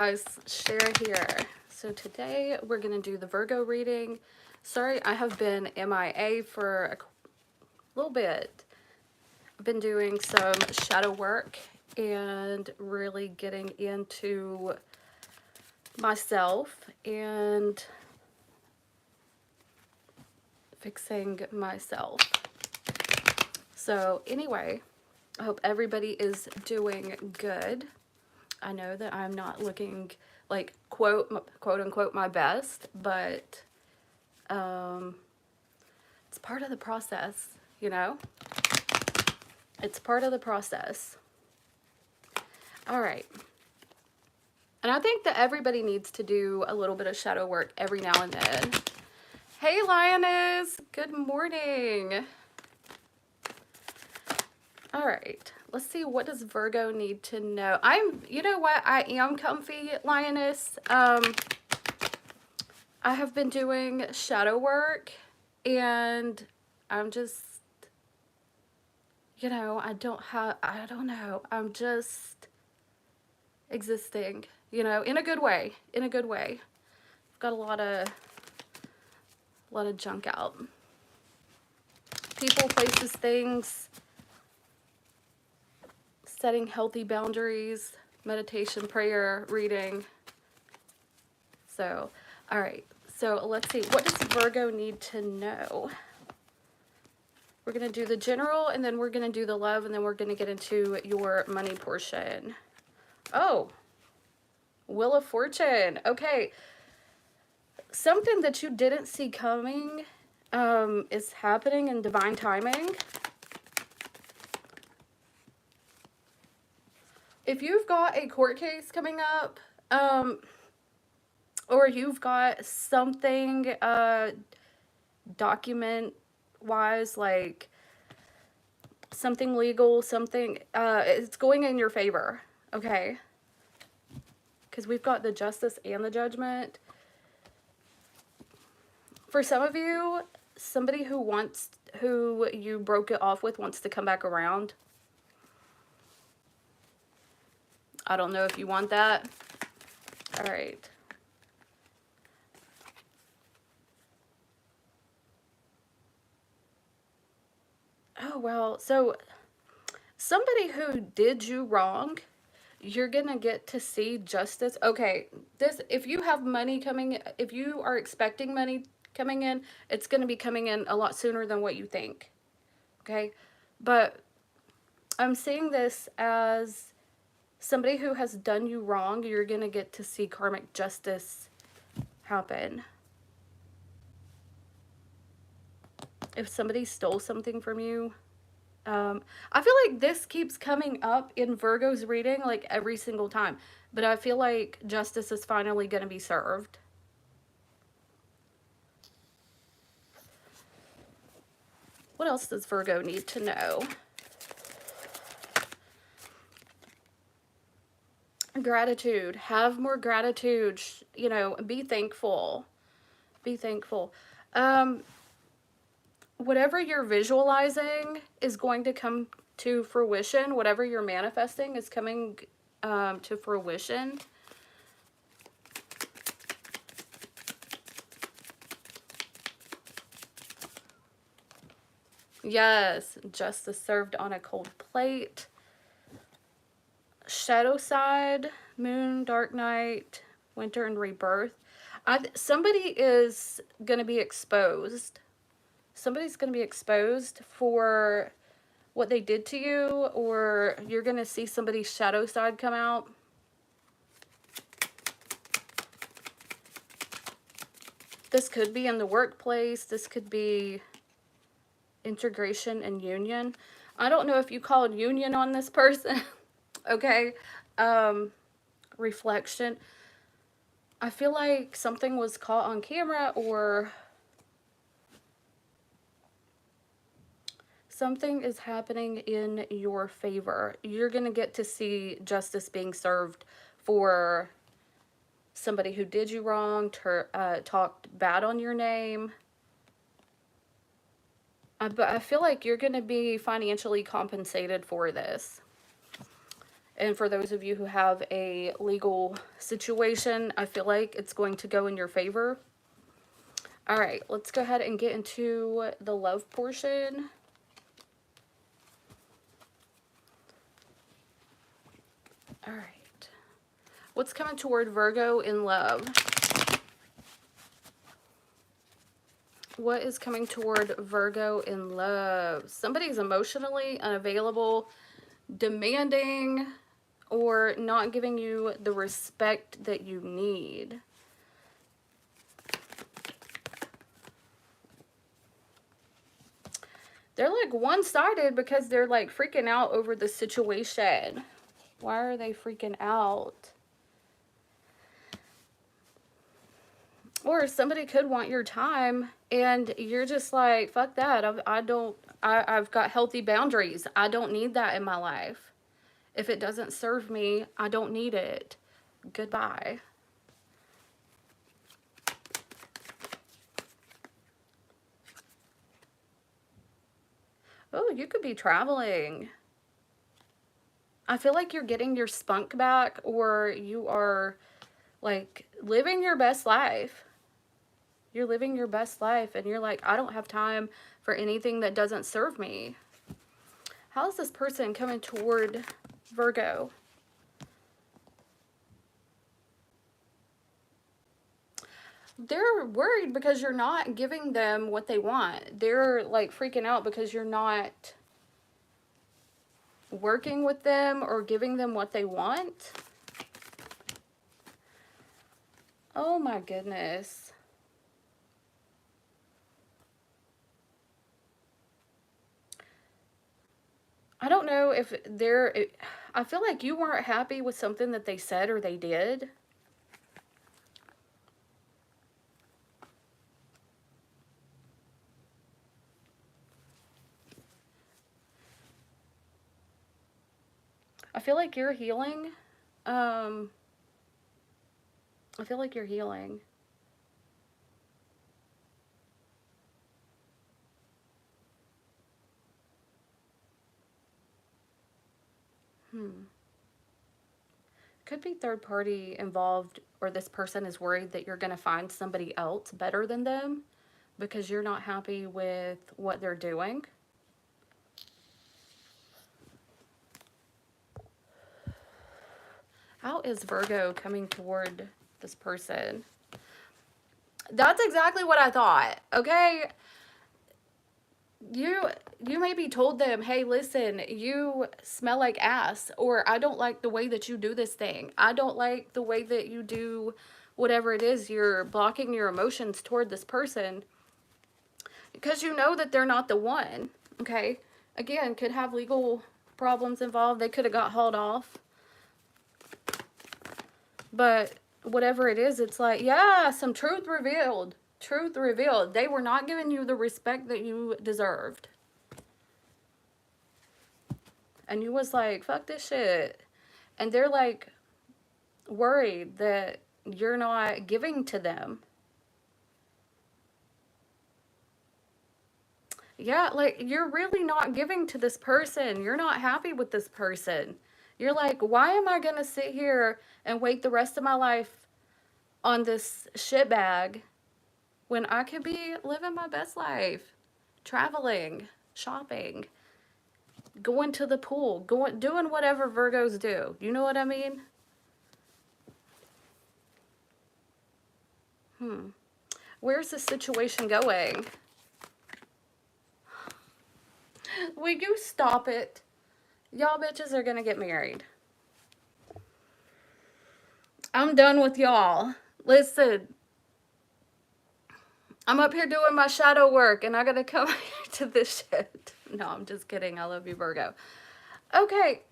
Guys, Shara here. So today we're going to do the Virgo reading. Sorry, I have been MIA for a little bit. I've been doing some shadow work and really getting into myself and fixing myself. So anyway, I hope everybody is doing good. I know that I'm not looking like quote unquote my best, but it's part of the process, you know? It's part of the process. All right. And I think that everybody needs to do a little bit of shadow work every now and then. Hey, Lioness. Good morning. All right. Let's see, what does Virgo need to know? You know what? I am comfy, Lioness. I have been doing shadow work and I'm just, you know, I don't know. I'm just existing, you know, in a good way, I've got a lot of junk out. People, places, things, setting healthy boundaries, meditation, prayer, reading. So, all right. So let's see. What does Virgo need to know? We're going to do the general, and then we're going to do the love, and then we're going to get into your money portion. Oh, Wheel of Fortune. Okay. Something that you didn't see coming is happening in divine timing. If you've got a court case coming up, or you've got something document-wise, like something legal, something, it's going in your favor, okay? Because we've got the Justice and the Judgment. For some of you, somebody who you broke it off with wants to come back around. I don't know if you want that. All right. Oh, well, so somebody who did you wrong, you're gonna get to see justice. Okay, if you have money coming, if you are expecting money coming in, it's gonna be coming in a lot sooner than what you think. Okay, but I'm seeing this as somebody who has done you wrong. You're gonna get to see karmic justice happen. If somebody stole something from you, I feel like this keeps coming up in Virgo's reading like every single time, but I feel like justice is finally going to be served. What else does Virgo need to know? Gratitude. Have more gratitude. You know, be thankful. Be thankful. Whatever you're visualizing is going to come to fruition. Whatever you're manifesting is coming to fruition. Yes, justice served on a cold plate. Shadow side, moon, dark night, winter, and rebirth. Somebody is going to be exposed. Somebody's going to be exposed for what they did to you, or you're going to see somebody's shadow side come out. This could be in the workplace. This could be integration and union. I don't know if you called union on this person. Okay. Reflection. I feel like something was caught on camera, or something is happening in your favor. You're going to get to see justice being served for somebody who did you wrong, talked bad on your name. But I feel like you're going to be financially compensated for this. And for those of you who have a legal situation, I feel like it's going to go in your favor. All right, let's go ahead and get into the love portion. All right. What's coming toward Virgo in love? What is coming toward Virgo in love? Somebody's emotionally unavailable, demanding, or not giving you the respect that you need. They're like one-sided because they're like freaking out over the situation. Why are they freaking out? Or somebody could want your time and you're just like, fuck that. I've got healthy boundaries. I don't need that in my life. If it doesn't serve me, I don't need it. Goodbye. Oh, you could be traveling. I feel like you're getting your spunk back, or you are like living your best life. You're living your best life and you're like, I don't have time for anything that doesn't serve me. How is this person coming toward Virgo? They're worried because you're not giving them what they want. They're like freaking out because you're not working with them or giving them what they want. Oh my goodness. I don't know if I feel like you weren't happy with something that they said or they did. I feel like you're healing. I feel like you're healing. Could be third party involved, or this person is worried that you're going to find somebody else better than them because you're not happy with what they're doing. How is Virgo coming toward this person? That's exactly what I thought. Okay. You maybe told them, hey, listen, you smell like ass, or I don't like the way that you do this thing. I don't like the way that you do whatever it is. You're blocking your emotions toward this person because you know that they're not the one. Okay. Again, could have legal problems involved. They could have got hauled off. But whatever it is, it's like, yeah, some truth revealed. Truth revealed. They were not giving you the respect that you deserved. And you was like, fuck this shit. And they're like worried that you're not giving to them. Yeah, like you're really not giving to this person. You're not happy with this person. You're like, why am I going to sit here and wait the rest of my life on this shitbag when I could be living my best life? Traveling, shopping, going to the pool, doing whatever Virgos do. You know what I mean? Where's this situation going? Will you stop it? Y'all bitches are gonna get married. I'm done with y'all. Listen, I'm up here doing my shadow work and I gotta come to this shit. No, I'm just kidding. I love you, Virgo. Okay.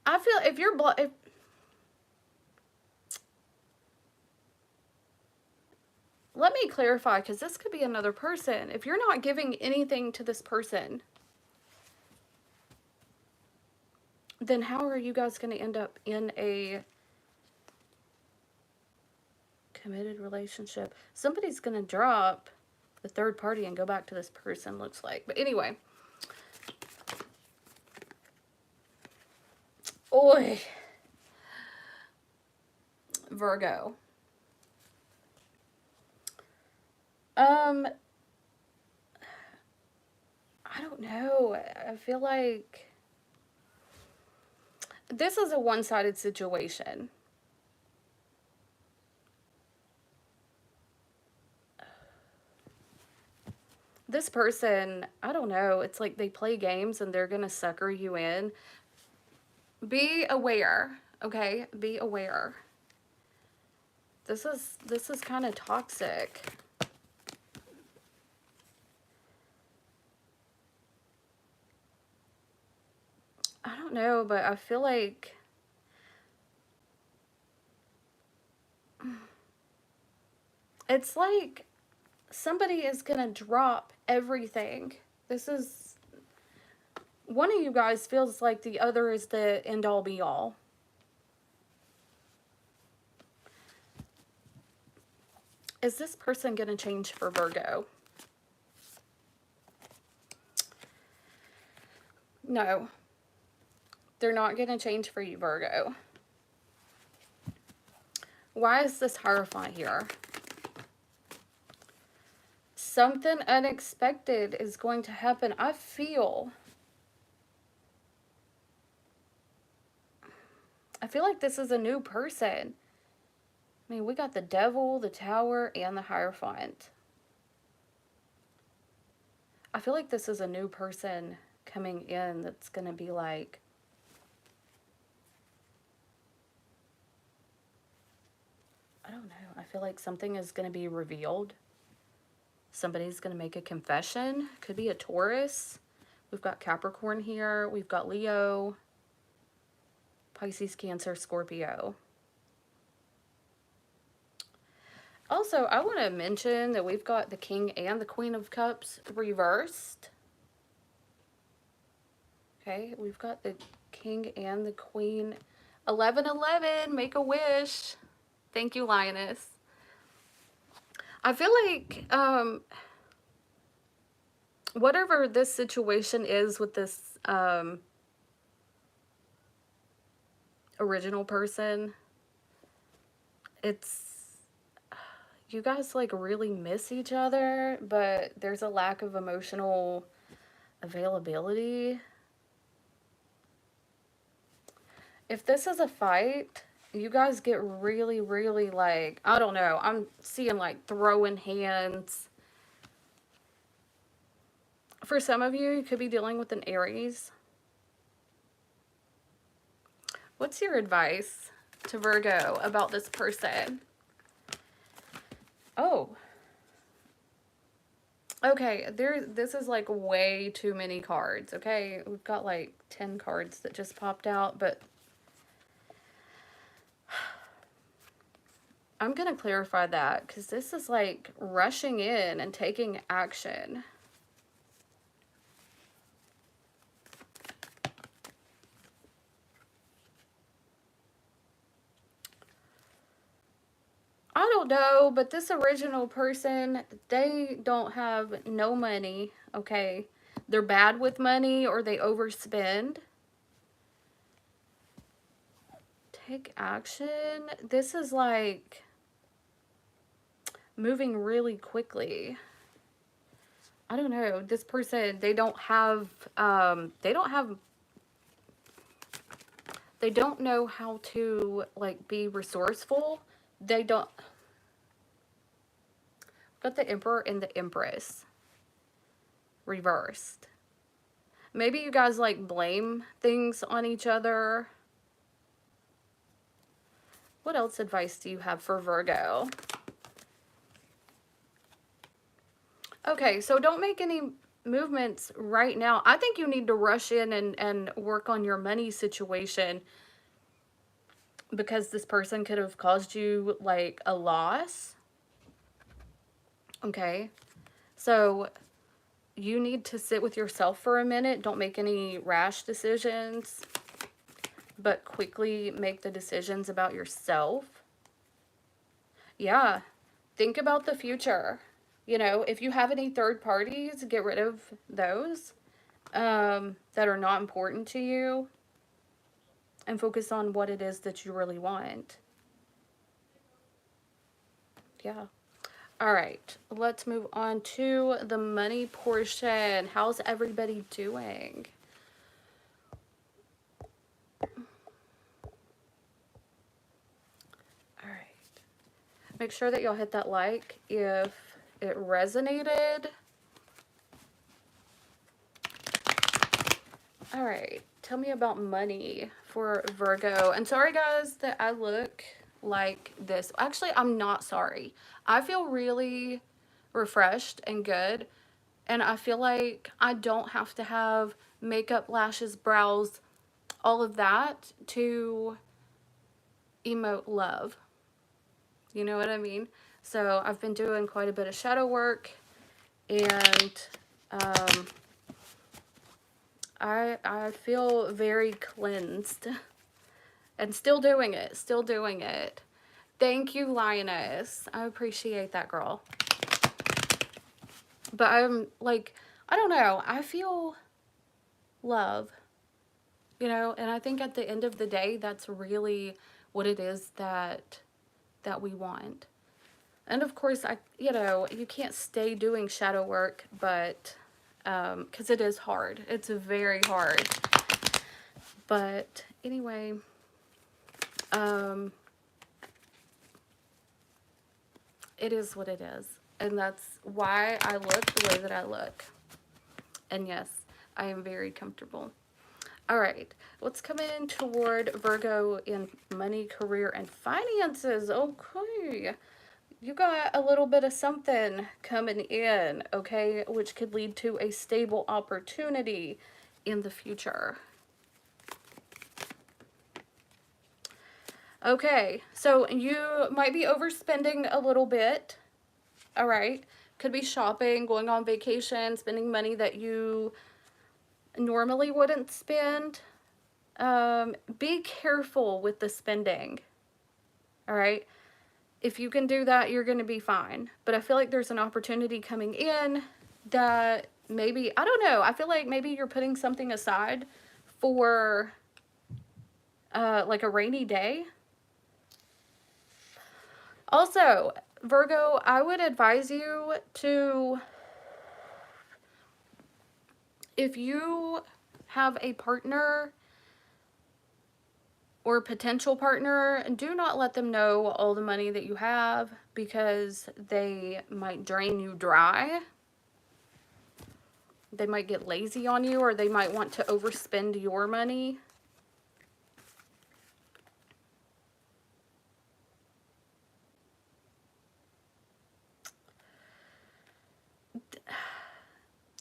I feel if you're let me clarify, because this could be another person. If you're not giving anything to this person, then how are you guys going to end up in a committed relationship? Somebody's going to drop the third party and go back to this person, looks like. But anyway, Oy. Virgo. I don't know. I feel like this is a one-sided situation. This person, I don't know, it's like they play games and they're gonna sucker you in. Be aware, okay? Be aware. This is kind of toxic. I don't know, but I feel like it's like somebody is gonna drop everything. This is, one of you guys feels like the other is the end all be all. Is this person gonna change for Virgo? No. They're not gonna change for you, Virgo. Why is this Hierophant here? Something unexpected is going to happen. I feel like this is a new person. I mean, we got the Devil, the Tower, and the Hierophant. I feel like this is a new person coming in that's going to be like, I don't know. I feel like something is going to be revealed. Somebody's going to make a confession. Could be a Taurus. We've got Capricorn here. We've got Leo, Pisces, Cancer, Scorpio. Also, I want to mention that we've got the King and the Queen of Cups reversed. Okay, we've got the King and the Queen. 1111, make a wish. Thank you, Lioness. I feel like whatever this situation is with this original person, it's, you guys like really miss each other, but there's a lack of emotional availability. If this is a fight, you guys get really, really like, I don't know, I'm seeing like throwing hands. For some of you, you could be dealing with an Aries. What's your advice to Virgo about this person? Oh. Okay, this is like way too many cards, okay? We've got like 10 cards that just popped out, but I'm going to clarify that because this is like rushing in and taking action. I don't know, but this original person, they don't have no money, okay? They're bad with money or they overspend. Take action. This is like moving really quickly. I don't know. This person, they don't know how to like be resourceful. They don't. Got the Emperor and the Empress reversed. Maybe you guys like blame things on each other. What else advice do you have for Virgo? Okay, so don't make any movements right now. I think you need to rush in and work on your money situation because this person could have caused you like a loss. Okay, so you need to sit with yourself for a minute. Don't make any rash decisions, but quickly make the decisions about yourself. Yeah, think about the future. You know, if you have any third parties, get rid of those that are not important to you. and focus on what it is that you really want. Yeah. All right, let's move on to the money portion. How's everybody doing? All right. Make sure that y'all hit that like if it resonated. All right, tell me about money for Virgo. And sorry guys that I look like this. Actually, I'm not sorry. I feel really refreshed and good. And I feel like I don't have to have makeup, lashes, brows, all of that to emote love. You know what I mean? So I've been doing quite a bit of shadow work, and I feel very cleansed, and still doing it. Thank you, Lioness. I appreciate that, girl. But I'm like, I don't know, I feel love, you know, and I think at the end of the day, that's really what it is that we want. And of course, you know, you can't stay doing shadow work, but because it is hard. It's very hard. But anyway, it is what it is. And that's why I look the way that I look. And yes, I am very comfortable. All right, let's come in toward Virgo in money, career, and finances. Okay. You got a little bit of something coming in, okay, which could lead to a stable opportunity in the future. Okay, so you might be overspending a little bit, all right? Could be shopping, going on vacation, spending money that you normally wouldn't spend. Be careful with the spending, all right? If you can do that, you're going to be fine. But I feel like there's an opportunity coming in that maybe, I don't know, I feel like maybe you're putting something aside for like a rainy day. Also, Virgo, I would advise you to, if you have a partner or potential partner, do not let them know all the money that you have, because they might drain you dry. They might get lazy on you, or they might want to overspend your money.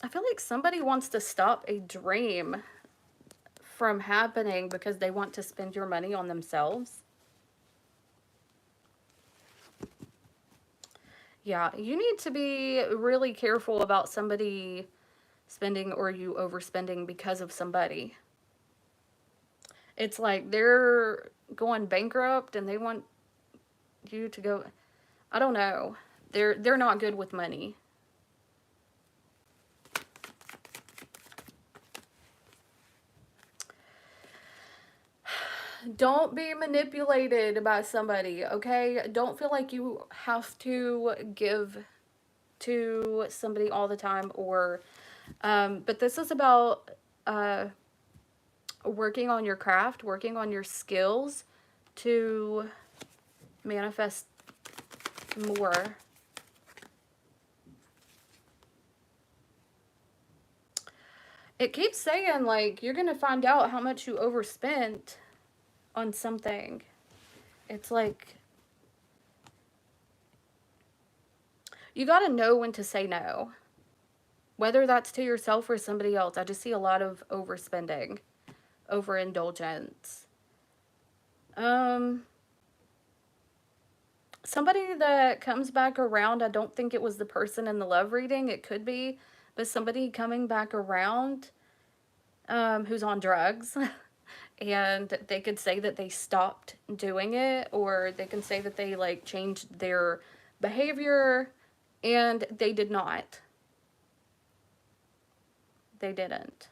I feel like somebody wants to stop a dream from happening because they want to spend your money on themselves. Yeah, you need to be really careful about somebody spending or you overspending because of somebody. It's like they're going bankrupt and they want you to go, I don't know. They're not good with money. Don't be manipulated by somebody, okay? Don't feel like you have to give to somebody all the time, or but this is about working on your craft, working on your skills to manifest more. It keeps saying, like, you're gonna find out how much you overspent on something. It's like, you gotta know when to say no, whether that's to yourself or somebody else. I just see a lot of overspending, overindulgence. Somebody that comes back around, I don't think it was the person in the love reading. It could be, but somebody coming back around who's on drugs. And they could say that they stopped doing it, or they can say that they like changed their behavior, and they did not. They didn't.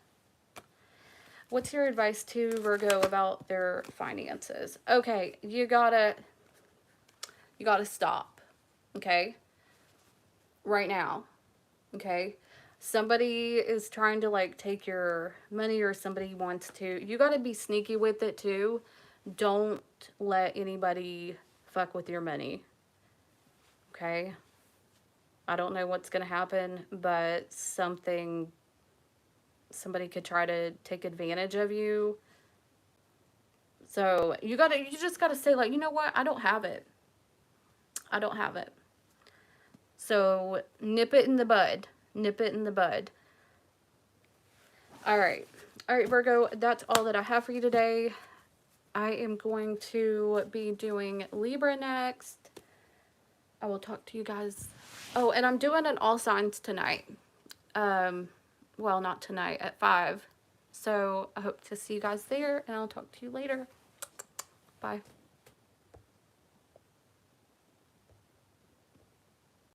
What's your advice to Virgo about their finances? Okay, you gotta stop. Okay? Right now. Okay? Somebody is trying to like take your money, or somebody wants to. You gotta be sneaky with it too. Don't let anybody fuck with your money. Okay? I don't know what's gonna happen, but somebody could try to take advantage of you. So you just gotta say, like, you know what? I don't have it. I don't have it. So nip it in the bud. Nip it in the bud. All right. All right, Virgo, that's all that I have for you today. I am going to be doing Libra next. I will talk to you guys. Oh, and I'm doing an all signs tonight. Well, not tonight, at 5. So I hope to see you guys there, and I'll talk to you later. Bye.